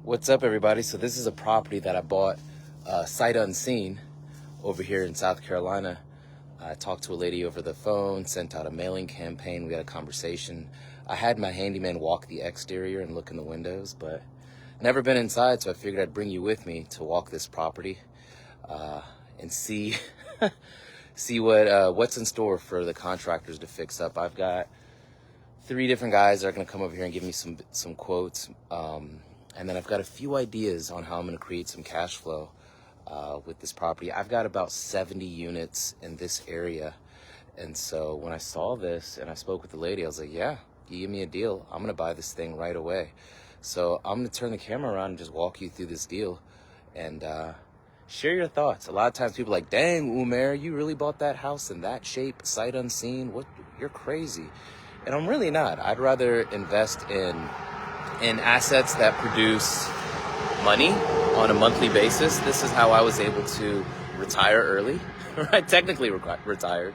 What's up, everybody? So this is a property that I bought sight unseen over here in South Carolina. I talked to a lady over the phone, sent out a mailing campaign. We had a conversation. I had my handyman walk the exterior and look in the windows, but never been inside, so I figured I'd bring you with me to walk this property and see see what's in store for the contractors to fix up. I've got 3 different guys that are going to come over here and give me some quotes. And then I've got a few ideas on how I'm going to create some cash flow with this property. I've got about 70 units in this area. And so when I saw this and I spoke with the lady, I was like, yeah, you give me a deal, I'm going to buy this thing right away. So I'm going to turn the camera around and just walk you through this deal and share your thoughts. A lot of times people are like, dang, Umair, you really bought that house in that shape, sight unseen? What? You're crazy. And I'm really not. I'd rather invest in assets that produce money on a monthly basis. This is how I was able to retire early, right? Technically retired.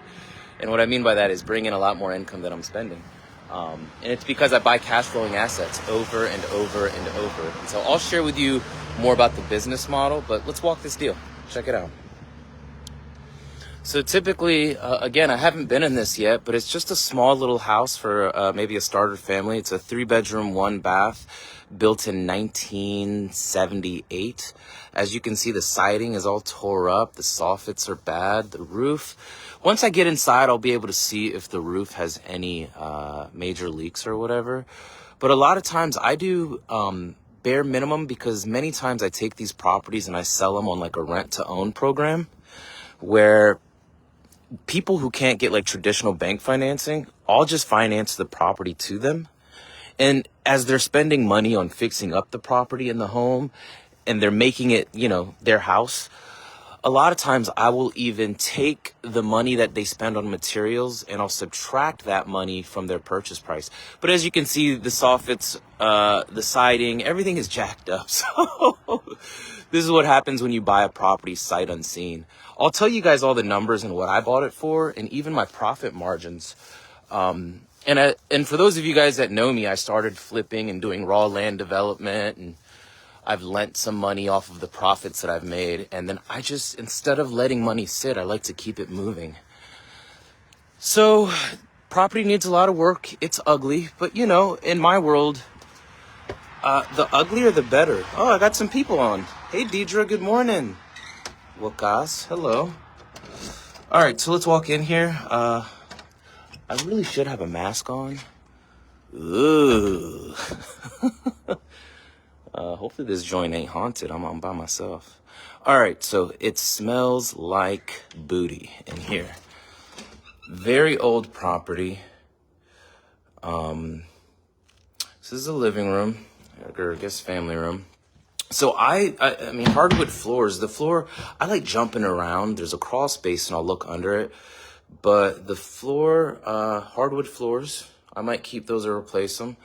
And what I mean by that is bring in a lot more income than I'm spending. And it's because I buy cash flowing assets over and over and over. And so I'll share with you more about the business model, but let's walk this deal. Check it out. So typically, again, I haven't been in this yet, but it's just a small little house for maybe a starter family. It's a 3-bedroom, 1 bath, built in 1978. As you can see, the siding is all tore up. The soffits are bad. The roof, once I get inside, I'll be able to see if the roof has any major leaks or whatever. But a lot of times I do bare minimum, because many times I take these properties and I sell them on like a rent to own program where people who can't get like traditional bank financing, I'll just finance the property to them. And as they're spending money on fixing up the property in the home and they're making it, their house, a lot of times I will even take the money that they spend on materials and I'll subtract that money from their purchase price. But as you can see, the soffits, the siding, everything is jacked up. So this is what happens when you buy a property sight unseen. I'll tell you guys all the numbers and what I bought it for, and even my profit margins. And for those of you guys that know me, I started flipping and doing raw land development, and I've lent some money off of the profits that I've made. And then I just, instead of letting money sit, I like to keep it moving. So property needs a lot of work. It's ugly, but in my world, the uglier the better. Oh, I got some people on. Hey, Deidre, good morning. Wakas, hello. All right, so let's walk in here. I really should have a mask on. Ooh. Hopefully this joint ain't haunted. I'm by myself. All right, so it smells like booty in here. Very old property. This is a living room, or I guess family room. So I mean, hardwood floors, the floor, I like jumping around. There's a crawl space and I'll look under it. But the floor, hardwood floors, I might keep those or replace them.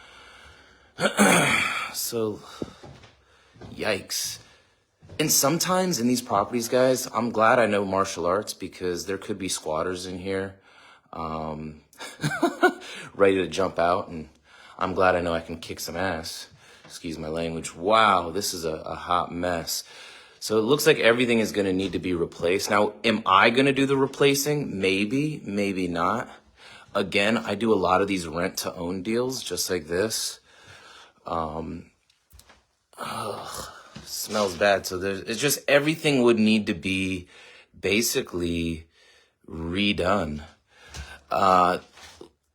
So, yikes. And sometimes in these properties, guys, I'm glad I know martial arts, because there could be squatters in here, ready to jump out. And I'm glad I know I can kick some ass. Excuse my language. Wow, this is a hot mess. So it looks like everything is going to need to be replaced. Now, am I going to do the replacing? Maybe, maybe not. Again, I do a lot of these rent to own deals just like this. Smells bad. So it's just everything would need to be basically redone.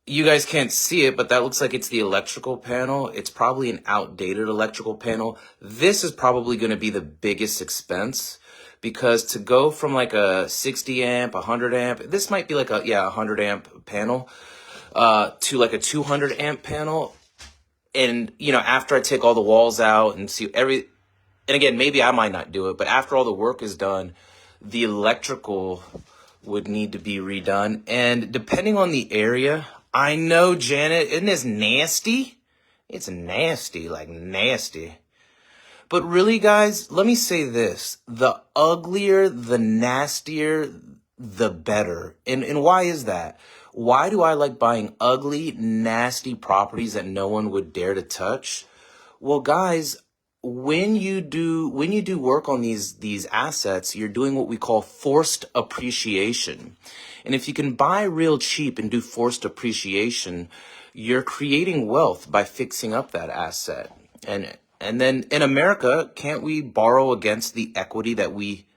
You guys can't see it, but that looks like it's the electrical panel. It's probably an outdated electrical panel. This is probably going to be the biggest expense, because to go from like a 60 amp, 100 amp, this might be like a 100 amp panel, to like a 200 amp panel. And, after I take all the walls out and see and again, maybe I might not do it, but after all the work is done, the electrical would need to be redone. And depending on the area, I know, Janet, isn't this nasty? It's nasty, like nasty. But really, guys, let me say this. The uglier, the nastier, the better. And why is that? Why do I like buying ugly, nasty properties that no one would dare to touch? Well, guys, when you do work on these assets, you're doing what we call forced appreciation. And if you can buy real cheap and do forced appreciation, you're creating wealth by fixing up that asset. And then in America, can't we borrow against the equity that we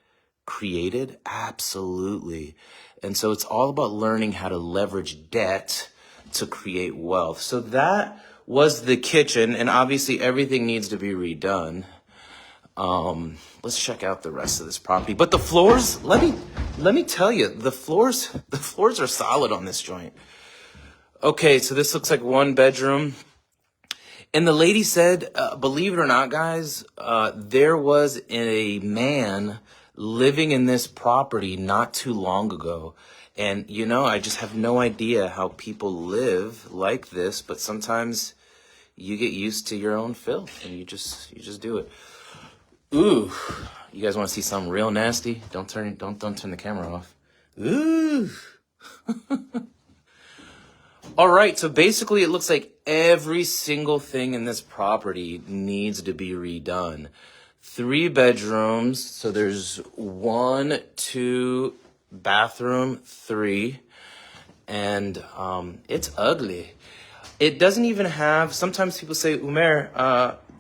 created? Absolutely. And so it's all about learning how to leverage debt to create wealth. So that was the kitchen, and obviously everything needs to be redone. Let's check out the rest of this property. But the floors, let me tell you, the floors are solid on this joint. Okay, so this looks like one bedroom. And the lady said, believe it or not, guys, there was a man living in this property not too long ago. And, I just have no idea how people live like this, but sometimes you get used to your own filth and you just do it. Ooh, you guys want to see something real nasty? Don't turn the camera off. Ooh. All right, so basically it looks like every single thing in this property needs to be redone. 3 bedrooms, so there's 1, 2, bathroom, 3, and it's ugly. It doesn't even have, sometimes people say, Umer,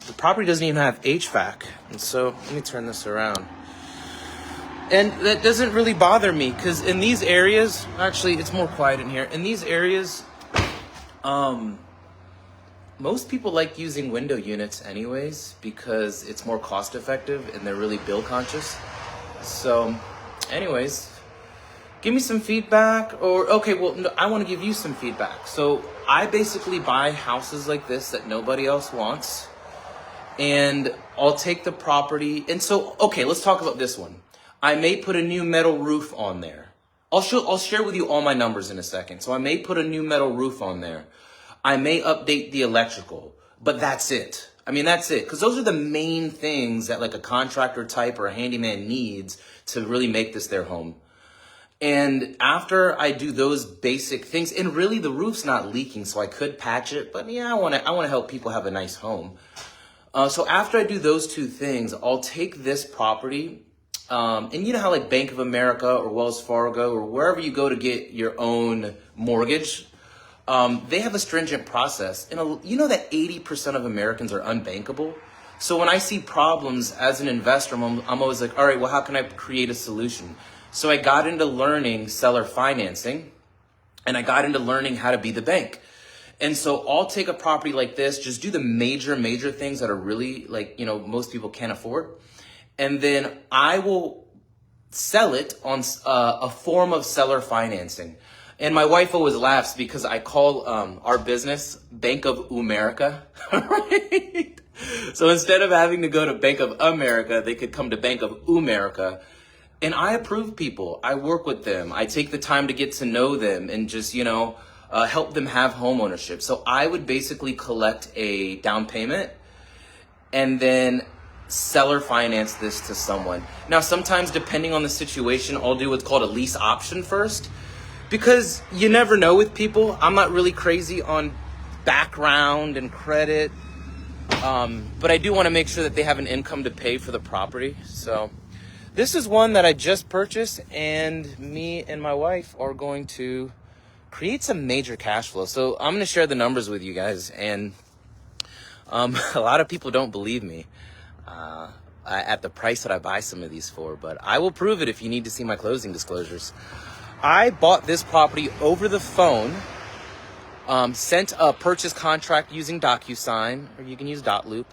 the property doesn't even have HVAC. And so let me turn this around. And that doesn't really bother me because in these areas, actually it's more quiet in here. In these areas, most people like using window units anyways because it's more cost effective and they're really bill conscious. So anyways, give me some feedback I want to give you some feedback. So I basically buy houses like this that nobody else wants and I'll take the property. And so, okay, let's talk about this one. I may put a new metal roof on there. I'll share with you all my numbers in a second. So I may put a new metal roof on there. I may update the electrical, but that's it. I mean, that's it. Because those are the main things that like a contractor type or a handyman needs to really make this their home. And after I do those basic things, and really the roof's not leaking, so I could patch it, but yeah, I want to help people have a nice home. So after I do those 2 things, I'll take this property, and you know how like Bank of America or Wells Fargo or wherever you go to get your own mortgage, they have a stringent process. And you know that 80% of Americans are unbankable. So when I see problems as an investor, I'm always like, all right, well, how can I create a solution? So I got into learning seller financing and I got into learning how to be the bank. And so I'll take a property like this, just do the major things that are really like, most people can't afford. And then I will sell it on a form of seller financing. And my wife always laughs because I call our business Bank of America, right? So instead of having to go to Bank of America, they could come to Bank of America. And I approve people. I work with them. I take the time to get to know them and just, help them have home ownership. So I would basically collect a down payment and then seller finance this to someone. Now, sometimes depending on the situation, I'll do what's called a lease option first because you never know with people. I'm not really crazy on background and credit, but I do want to make sure that they have an income to pay for the property. So this is one that I just purchased and me and my wife are going to create some major cash flow. So I'm going to share the numbers with you guys. And a lot of people don't believe me at the price that I buy some of these for, but I will prove it if you need to see my closing disclosures. I bought this property over the phone, sent a purchase contract using DocuSign, or you can use Dotloop,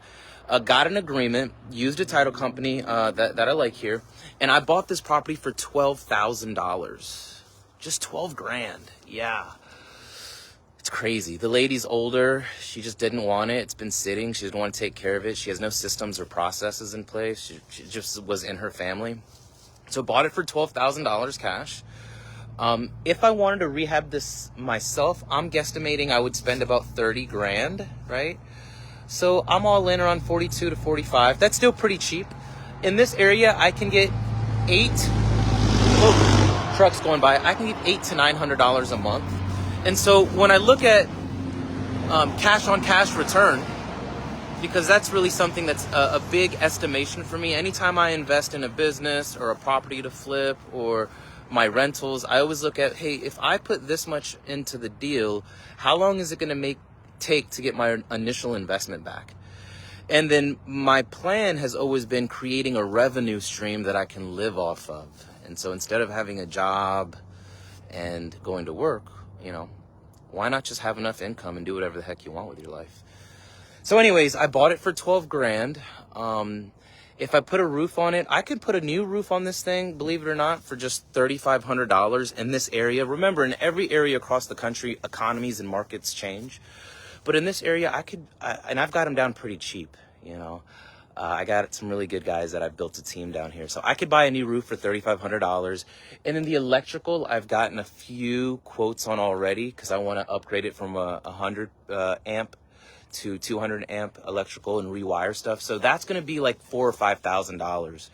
got an agreement, used a title company that I like here, and I bought this property for $12,000. Just 12 grand. Yeah. It's crazy. The lady's older. She just didn't want it. It's been sitting. She didn't want to take care of it. She has no systems or processes in place. She just was in her family. So bought it for $12,000 cash. If I wanted to rehab this myself, I'm guesstimating I would spend about 30 grand, right? So I'm all in around 42 to 45. That's still pretty cheap. In this area, I can get trucks going by. I can get $800 to $900 a month. And so when I look at cash on cash return, because that's really something that's a big estimation for me. Anytime I invest in a business or a property to flip or my rentals, I always look at, hey, if I put this much into the deal, how long is it going to take to get my initial investment back? And then my plan has always been creating a revenue stream that I can live off of. And so instead of having a job and going to work, why not just have enough income and do whatever the heck you want with your life? So anyways, I bought it for 12 grand. If I put a roof on it, I could put a new roof on this thing, believe it or not, for just $3,500 in this area. Remember, in every area across the country, economies and markets change. But in this area, and I've got them down pretty cheap, I got some really good guys that I've built a team down here. So I could buy a new roof for $3,500. And then the electrical, I've gotten a few quotes on already because I want to upgrade it from a 100 amp to 200 amp electrical and rewire stuff. So that's going to be like $4,000 or $5,000.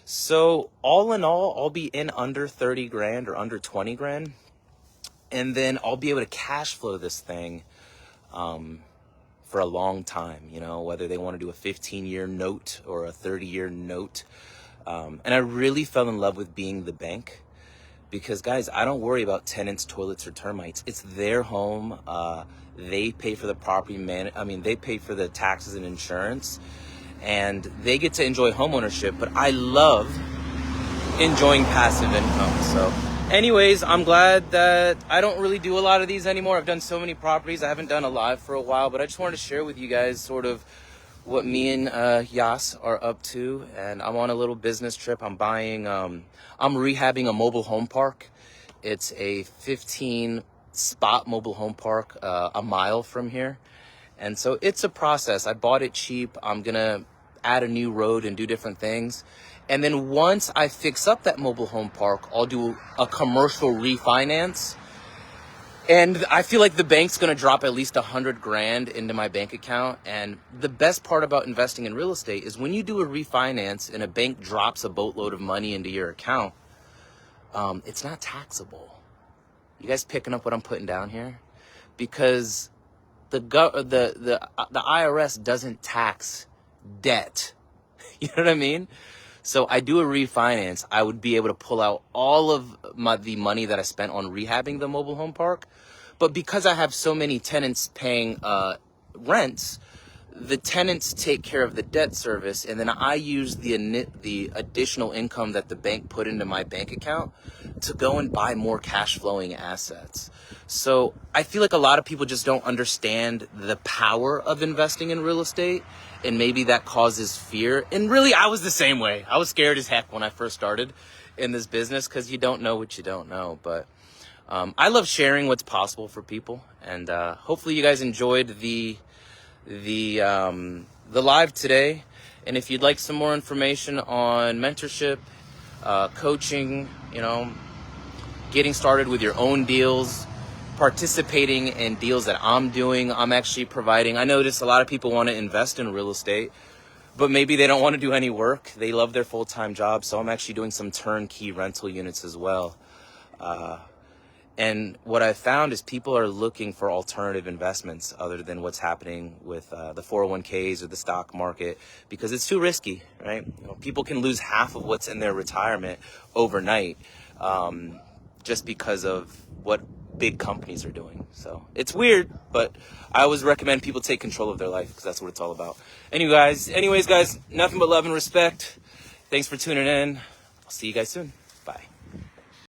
So all in all, I'll be in under 30 grand or under 20 grand. And then I'll be able to cash flow this thing for a long time, whether they want to do a 15-year note or a 30-year note. And I really fell in love with being the bank because, guys, I don't worry about tenants, toilets, or termites. It's their home. They pay for the property they pay for the taxes and insurance, and they get to enjoy home ownership. But I love enjoying passive income. So anyways, I'm glad that I don't really do a lot of these anymore. I've done so many properties. I haven't done a live for a while, but I just wanted to share with you guys sort of what me and Yas are up to. And I'm on a little business trip. I'm rehabbing a mobile home park. It's a 15 spot mobile home park a mile from here. And so it's a process. I bought it cheap. I'm going to add a new road and do different things. And then once I fix up that mobile home park, I'll do a commercial refinance. And I feel like the bank's going to drop at least 100 grand into my bank account. And the best part about investing in real estate is when you do a refinance and a bank drops a boatload of money into your account, it's not taxable. You guys picking up what I'm putting down here? Because the IRS doesn't tax debt. You know what I mean? So I do a refinance, I would be able to pull out all of the money that I spent on rehabbing the mobile home park. But because I have so many tenants paying rents, the tenants take care of the debt service, and then I use the additional income that the bank put into my bank account to go and buy more cash flowing assets. So I feel like a lot of people just don't understand the power of investing in real estate, and maybe that causes fear. And really, I was the same way. I was scared as heck when I first started in this business because you don't know what you don't know. But I love sharing what's possible for people, and hopefully you guys enjoyed the live today. And if you'd like some more information on mentorship, coaching, getting started with your own deals, participating in deals that I'm doing, I'm actually providing. I notice a lot of people want to invest in real estate, but maybe they don't want to do any work. They love their full-time job. So I'm actually doing some turnkey rental units as well. And what I found is people are looking for alternative investments other than what's happening with the 401ks or the stock market, because it's too risky, right? People can lose half of what's in their retirement overnight just because of what big companies are doing. So it's weird, but I always recommend people take control of their life because that's what it's all about. Anyways, guys, nothing but love and respect. Thanks for tuning in. I'll see you guys soon. Bye.